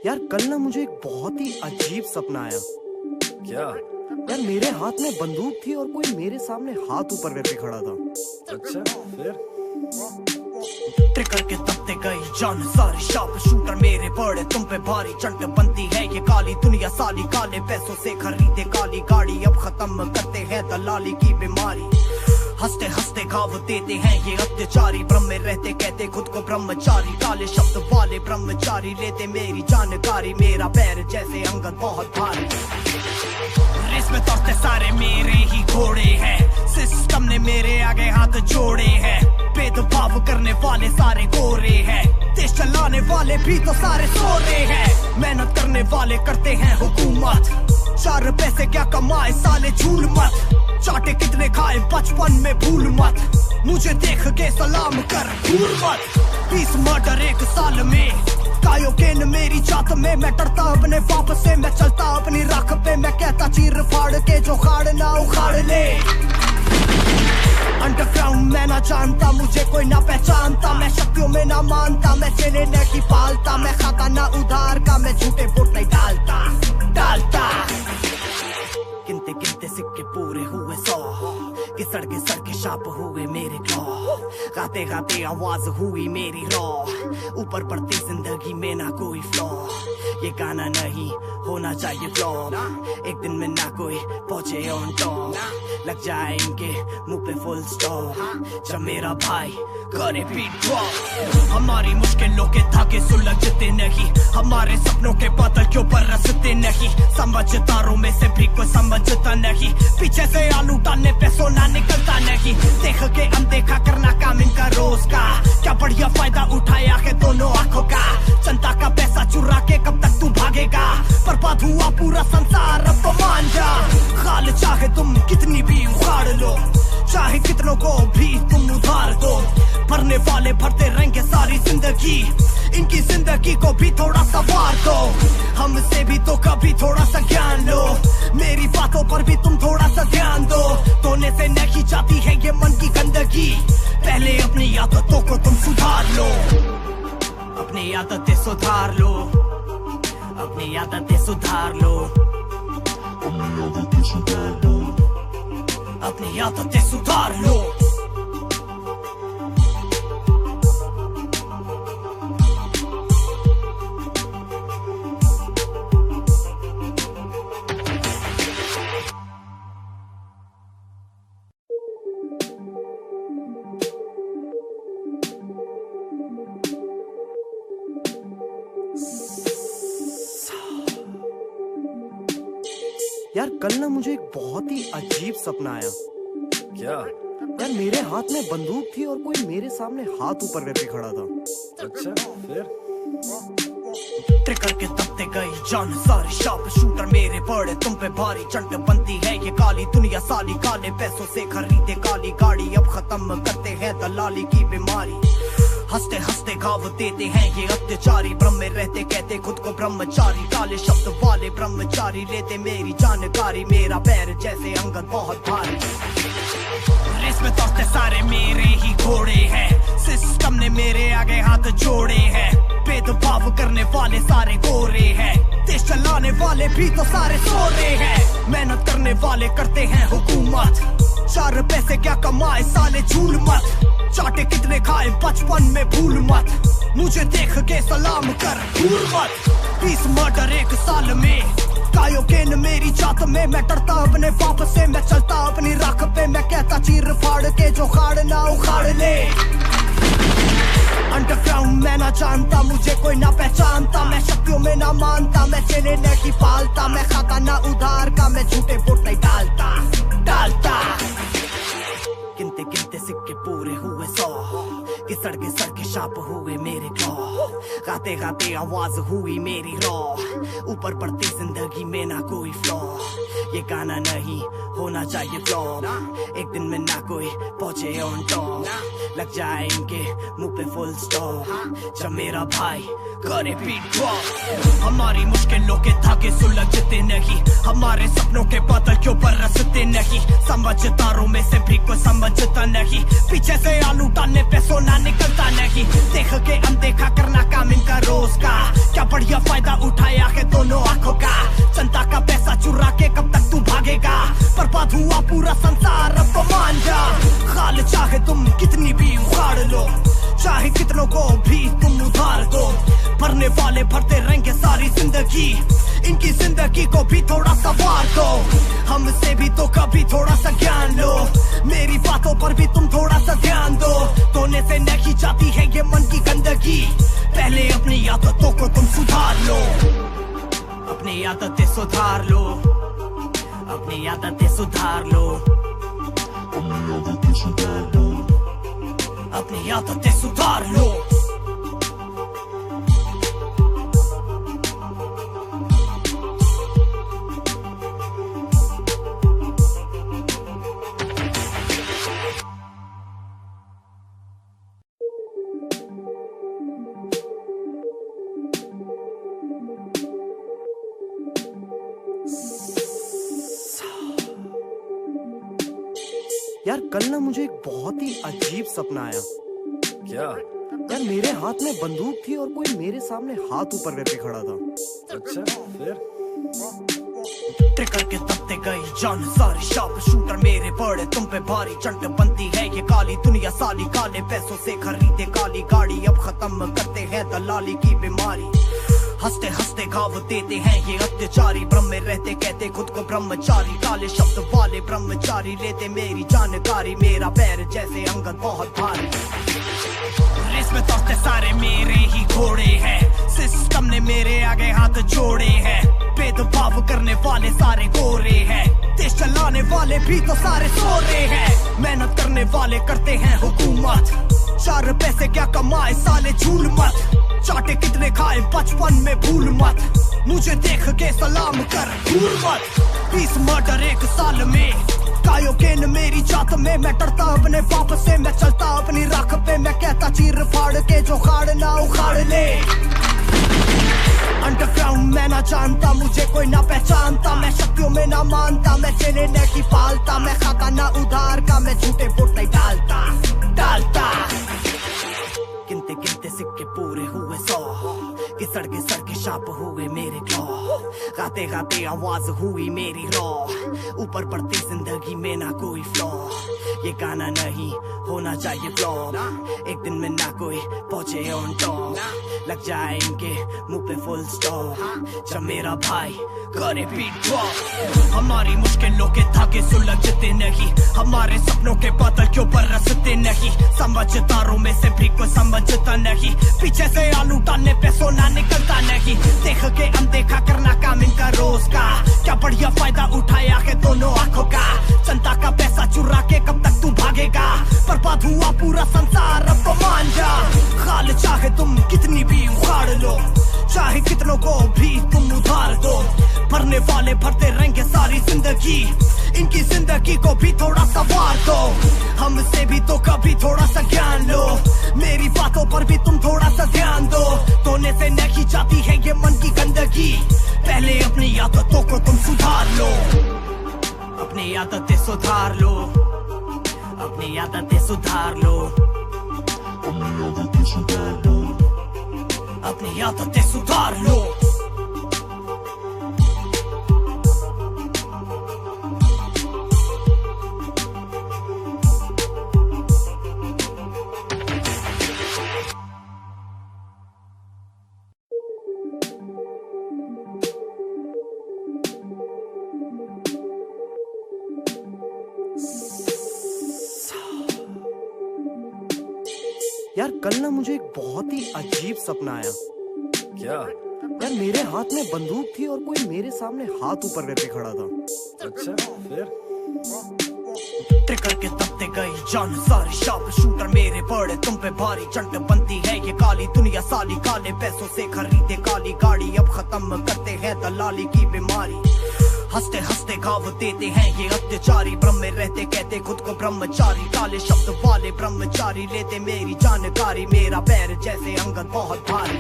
यार कल ना मुझे एक बहुत ही अजीब सपना आया। क्या? यार मेरे हाथ में बंदूक थी और कोई मेरे सामने हाथ ऊपर करके खड़ा था। अच्छा, फिर? ट्रिगर के दबते गई जान सारी, शार्प शूटर मेरे बड़े तुम पे भारी, चंट बनती है ये काली दुनिया साली, काले पैसों से खरीदे काली गाड़ी, अब खत्म करते हैं दलाली की बीमारी, हंसते हंसते घाव देते हैं ये अत्याचारी, ब्रह्म में रहते कहते खुद को ब्रह्मचारी, काले शब्द वाले ब्रह्मचारी लेते मेरी जानकारी, मेरा पैर जैसे अंगद बहुत भारी, रेस में दौड़ते सारे मेरे ही घोड़े हैं, सिस्टम ने मेरे आगे हाथ जोड़े हैं, भेदभाव करने वाले सारे गोरे हैं, देश चलाने वाले भी तो सारे सो रहे हैं, मेहनत करने वाले करते हैं हुकूमत, 4 पैसे क्या कमाए साले झूल मत, चाटे कितने खाए बचपन में भूल मत, मुझे देख के सलाम कर भूल मत, 20 मर्डर 1 साल में, कायोकेन मेरी जात में, मैं डरता अपने बाप से, मैं चलता अपनी राख पे, मैं कहता चीर फाड़ के जो खाड़ ना उखाड़ ले, अंडरग्राउंड मैं ना जानता, मुझे कोई ना पहचानता, मैं शक्तियों में ना मानता, मैं चेले नहीं पालता, मैं खाता ना उधार का, मैं झूठे वोट नहीं डालता गिनते गिनते सिक्के पूरे हुए 100, कि सड़के सड़के शाप हुए मेरे क्लॉ, गाते गाते आवाज हुई मेरी रॉ, ऊपर पड़ती जिंदगी में ना कोई फ्लॉ, ये गाना नहीं होना चाहिए फ्लॉप, एक दिन में ना कोई पहुंचे ऑन टॉप, लग जाए इनके मुंह पे फुल स्टॉप, जब मेरा भाई करे बीट ड्रॉप, हमारी मुश्किलों के धागे सुलझते नहीं, हमारे सपनों के बादल क्यों बरसते नहीं, समझदारों में से भी कोई समझता नहीं, पीछे से आलू डालने पे सोना निकलता नहीं, देख के अनदेखा करना काम इनका रोज का, क्या बढ़िया फायदा उठाया है दोनों आंखों का, जनता का पैसा चुरा के कब तक तू भागेगा, बर्बाद हुआ पूरा संसार अब तो मान जा, खाल चाहे तुम कितनी भी उखाड़ लो, चाहे कितनों को भी तुम उधार दो, भरने वाले भरते रहेंगे सारी जिंदगी, इनकी जिंदगी को भी थोड़ा सवार दो, हमसे भी तो कभी थोड़ा सा ज्ञान लो, मेरी बातों पर भी तुम थोड़ा सा ध्यान दो, धोने से नहीं जाती है ये मन की गंदगी, पहले अपनी आदतों को तुम सुधार लो, अपनी आदतें सुधार लो, अपनी आदतें सुधार लो, अपनी आदतें सुधार लो। यार कल ना मुझे एक बहुत ही अजीब सपना आया। क्या? यार मेरे हाथ में बंदूक थी और कोई मेरे सामने हाथ ऊपर करके खड़ा था। अच्छा, फिर? ट्रिगर के दबते गई जान सारी, शार्प शूटर मेरे बड़े तुम पे भारी, चंट बनती है ये काली दुनिया साली, काले पैसों से खरीदे काली गाड़ी, अब खत्म करते हैं दलाली की बीमारी, हंसते हंसते घाव देते हैं ये अत्याचारी, ब्रह्म में रहते कहते खुद को ब्रह्मचारी, काले शब्द वाले ब्रह्मचारी लेते मेरी जानकारी, मेरा पैर जैसे अंगद बहुत भारी, रेस में दौड़ते सारे मेरे ही घोड़े हैं, सिस्टम ने मेरे आगे हाथ जोड़े हैं, भेदभाव करने वाले सारे गोरे हैं, देश चलाने वाले भी तो सारे सो रहे हैं, मेहनत करने वाले करते हैं हुकूमत, 4 पैसे क्या कमाए साले झूल मत, चाटे कितने खाए बचपन में भूल मत, मुझे देख के सलाम कर भूल मत, 20 मर्डर 1 साल में, कायोकेन मेरी जात में, मैं डरता अपने बाप से, मैं चलता अपनी राख पे, मैं कहता चीर फाड़ के जो खाड़ ना उखाड़ ले, अंडरग्राउंड मैं ना जानता, मुझे कोई ना पहचानता, मैं शक्तियों में ना मानता, मैं चेले नहीं पालता, मैं खाता ना उधार का, मैं झूठे वोट नहीं डालता गिनते गिनते सिक्के पूरे हुए 100, कि सड़के सड़के शाप हुए मेरे क्लॉ, गाते गाते आवाज हुई मेरी रॉ, ऊपर पड़ती जिंदगी में ना कोई फ्लॉ, ये गाना नहीं होना चाहिए फ्लॉप, एक दिन में ना कोई पहुंचे ऑन टॉप, लग जाए इनके मुंह पे फुल स्टॉप, जब मेरा भाई करे बीट ड्रॉप। हमारी मुश्किलों के धागे सुलझते नहीं, हमारे सपनों के बादल क्यों बरसते नहीं। समझदारों में से भी कोई समझता नहीं, पीछे से आलू डालने पे सोना निकलता नहीं। देख के अनदेखा करना काम इनका रोज का, क्या बढ़िया फायदा उठाया है दोनों आंखों का। जनता का पैसा चुरा के कब तक तू भागेगा, बर्बाद हुआ पूरा संसार अब तो मान जा। खाल चाहे तुम कितनी भी उखाड़ लो, चाहे कितनों को भी तुम उधार दो, भरने वाले भरते रहेंगे सारी जिंदगी। इनकी जिंदगी को भी थोड़ा सा वार दो, हमसे भी तो कभी थोड़ा सा ज्ञान लो। मेरी बातों पर भी तुम थोड़ा सा ध्यान दो, धोने से नहीं जाती है ये मन की गंदगी। पहले अपनी आदतों को तुम सुधार लो, अपनी आदतें सुधार लो, अपनी आदतें सुधार लो, अपनी आदतें सुधार लो। यार कल ना मुझे एक बहुत ही अजीब सपना आया। क्या? यार मेरे हाथ में बंदूक थी और कोई मेरे सामने हाथ ऊपर करके खड़ा था। अच्छा, फिर ट्रिगर के दबते गई जान सारी, शार्प शूटर मेरे बड़े तुम पे भारी। चंट बनती है ये काली दुनिया साली, काले पैसों से खरीदे काली गाड़ी। अब खत्म करते हैं दलाली की बीमारी, हंसते हंसते घाव देते हैं ये अत्याचारी। ब्रह्म में रहते कहते खुद को ब्रह्मचारी, काले शब्द वाले ब्रह्मचारी लेते मेरी जानकारी। मेरा पैर जैसे अंगद बहुत भारी, रेस में दौड़ते सारे मेरे ही घोड़े हैं। सिस्टम ने मेरे आगे हाथ जोड़े हैं, भेदभाव करने वाले सारे गोरे हैं। देश चलाने वाले भी तो सारे सोरे हैं, मेहनत करने वाले करते हैं हुकूमत। चार पैसे क्या कमाए साले झूल मत, चाटे कितने खाए बचपन में भूल मत। मुझे देख के सलाम कर भूल मत, 20 मर्डर एक साल में। कायोकेन मेरी जात में, मैं डरता अपने बाप से, मैं चलता अपनी राख पे। मैं कहता चीर फाड़ के जो खाड़ ना उखाड़ ले। अंडरग्राउंड मैं ना जानता, मुझे कोई ना पहचानता। मैं शक्तियों में ना मानता, मैं चेले नहीं पालता। मैं खाता ना उधार का, मैं झूठे वोट नहीं डालता। गिनते गिनते सिक्के पूरे हुए 100, कि सड़के सड़के शाप हुए मेरे क्लॉ। गाते गाते आवाज हुई मेरी रॉ, ऊपर बढ़ती जिंदगी में ना कोई फ्लॉ। ये गाना नहीं होना चाहिए फ्लॉप, एक दिन में ना कोई पहुंचे ऑन टॉप। लग जाए इनके मुंह पे फुल स्टॉप, जब मेरा भाई करे बीट ड्रॉप। हमारी मुश्किलों के धागे सुलझते नहीं, हमारे सपनों के बादल क्यों बरसते नहीं। समझदारों में से भी कोई समझता नहीं, पीछे से आलू डालने पे सोना निकलता नहीं। देख के अनदेखा करना काम इनका रोज का, क्या बढ़िया फायदा उठाया है दोनों आंखों का। जनता का पैसा चुरा के कब तक तू भागेगा, बर्बाद हुआ पूरा संसार अब तो मान जा। खाल चाहे तुम कितनी भी उखाड़ लो, चाहे कितनों को भी तुम उधार दो, भरने वाले भरते रहेंगे सारी जिंदगी। इनकी जिंदगी को भी थोड़ा सा वार दो, हमसे भी तो कभी थोड़ा सा ज्ञान लो। मेरी बातों पर भी तुम थोड़ा सा ध्यान दो, धोने से नहीं जाती है ये मन की गंदगी। पहले अपनी आदतों को तुम सुधार लो, अपनी आदतें सुधार लो, अपनी आदतें सुधार लो, अपनी आदतें सुधार लो। यार कल ना मुझे एक बहुत ही अजीब सपना आया। क्या? यार मेरे हाथ में बंदूक थी और कोई मेरे सामने हाथ ऊपर करके खड़ा था। अच्छा, फिर ट्रिगर के दबते गई जान सारी, शार्प शूटर मेरे बड़े तुम पे भारी। चंट बनती है ये काली दुनिया साली, काले पैसों से खरीदे काली गाड़ी। अब खत्म करते हैं दलाली की बीमारी, हंसते हंसते घाव देते हैं ये अत्याचारी। ब्रह्म में रहते कहते खुद को ब्रह्मचारी, काले शब्द वाले ब्रह्मचारी लेते मेरी जानकारी। मेरा पैर जैसे अंगद बहुत भारी,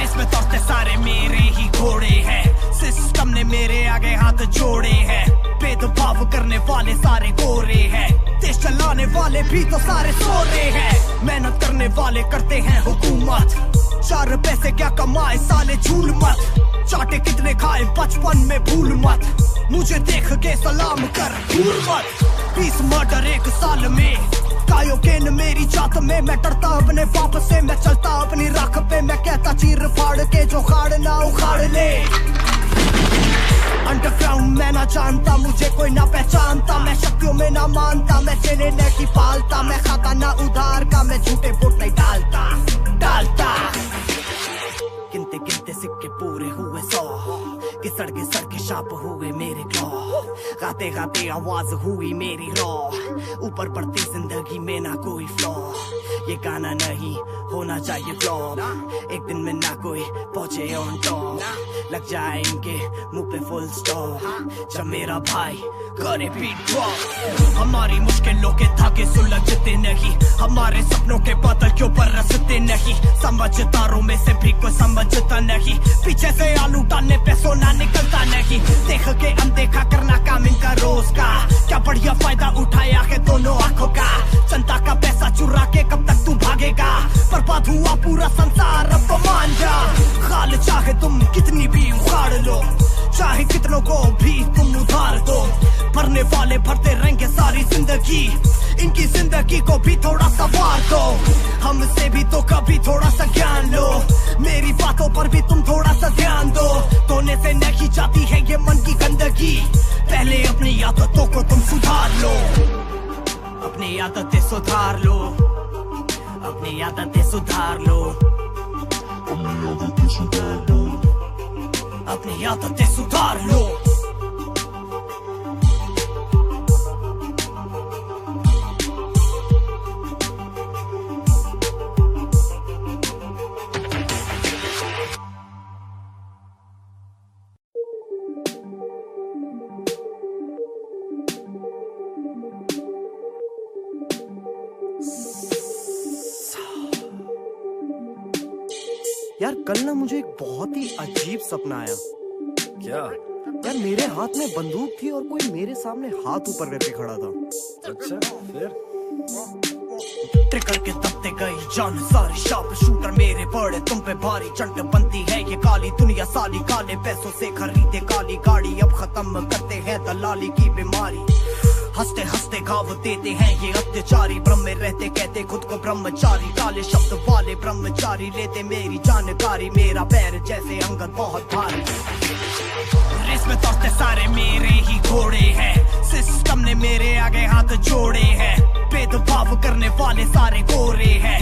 रेस में दौड़ते सारे मेरे ही घोड़े हैं, सिस्टम ने मेरे आगे हाथ जोड़े हैं, भेदभाव करने वाले सारे गोरे हैं, देश चलाने वाले भी तो सारे सोरे हैं, मेहनत करने वाले करते हैं हुकूमत, 4 पैसे क्या कमाए साले झूल मत, चाटे कितने खाए बचपन में भूल मत, मुझे देख के सलाम कर भूल मत, 20 मर्डर 1 साल में, कायोकेन मेरी जात में, मैं डरता अपने बाप से, मैं चलता अपनी राख पे, मैं कहता चीर फाड़ के जो खाड़ ना उखाड़ ले, अंडरग्राउंड मैं ना जानता, मुझे कोई ना पहचानता, मैं शक्तियों में ना मानता, मैं चेले नहीं पालता, मैं खाता ना उधार का, मैं झूठे वोट नहीं डालता गिनते गिनते सिक्के पूरे हुए 100, घिसड़ घिसड़ के शाप हुए मेरे क्लॉ, गाते गाते आवाज हुई मेरी रॉ, ऊपर बढ़ती जिंदगी में ना कोई फ्लॉ, ये गाना नहीं होना चाहिए फ्लॉप, एक दिन में ना कोई पहुंचे ऑन टॉप, लग जाएंगे मुंह पे फुल स्टॉप, जब मेरा भाई करे बीट ड्रॉप, हमारी मुश्किलों के धागे सुलझते नहीं, हमारे सपनों के बादल क्यों बरसते नहीं, समझदारों में से भी कोई समझता नहीं, पीछे से आलू डालने पे सोना निकलता नहीं, देख के अनदेखा करना काम इनका रोज का, क्या बढ़िया फायदा उठाया है दोनों आंखों का, जनता का पैसा चुरा के कब तक तू भागेगा, बर्बाद हुआ पूरा संसार अब तो मान जा, खाल चाहे तुम कितनी भी उखाड़ लो, चाहे कितनों को भी तुम उधार दो, भरने वाले भरते रहेंगे सारी जिंदगी, इनकी जिंदगी को भी थोड़ा सा वार दो, हमसे भी तो कभी थोड़ा सा ज्ञान लो, मेरी बातों पर भी तुम थोड़ा सा ध्यान दो, धोने से नहीं जाती है ये मन की गंदगी, पहले अपनी आदतों को तुम सुधार लो, अपनी आदतें सुधार लो, अपनी आदतें सुधार लो, अपनी आदतें सुधार लो। यार कल ना मुझे एक बहुत ही अजीब सपना आया। क्या? यार मेरे हाथ में बंदूक थी और कोई मेरे सामने हाथ ऊपर करके खड़ा था। अच्छा, फिर? ट्रिगर के दबते गई जान सारी, शार्प शूटर मेरे बड़े तुम पे भारी, चंट बनती है ये काली दुनिया साली, काले पैसों से खरीदे काली गाड़ी, अब खत्म करते हैं दलाली की बीमारी, हंसते हंसते घाव देते हैं ये अत्याचारी, ब्रह्म में रहते कहते खुद को ब्रह्मचारी, काले शब्द वाले ब्रह्मचारी लेते मेरी जानकारी, मेरा पैर जैसे अंगद बहुत भारी, रेस में दौड़ते सारे मेरे ही घोड़े हैं, सिस्टम ने मेरे आगे हाथ जोड़े हैं, भेदभाव करने वाले सारे गोरे हैं।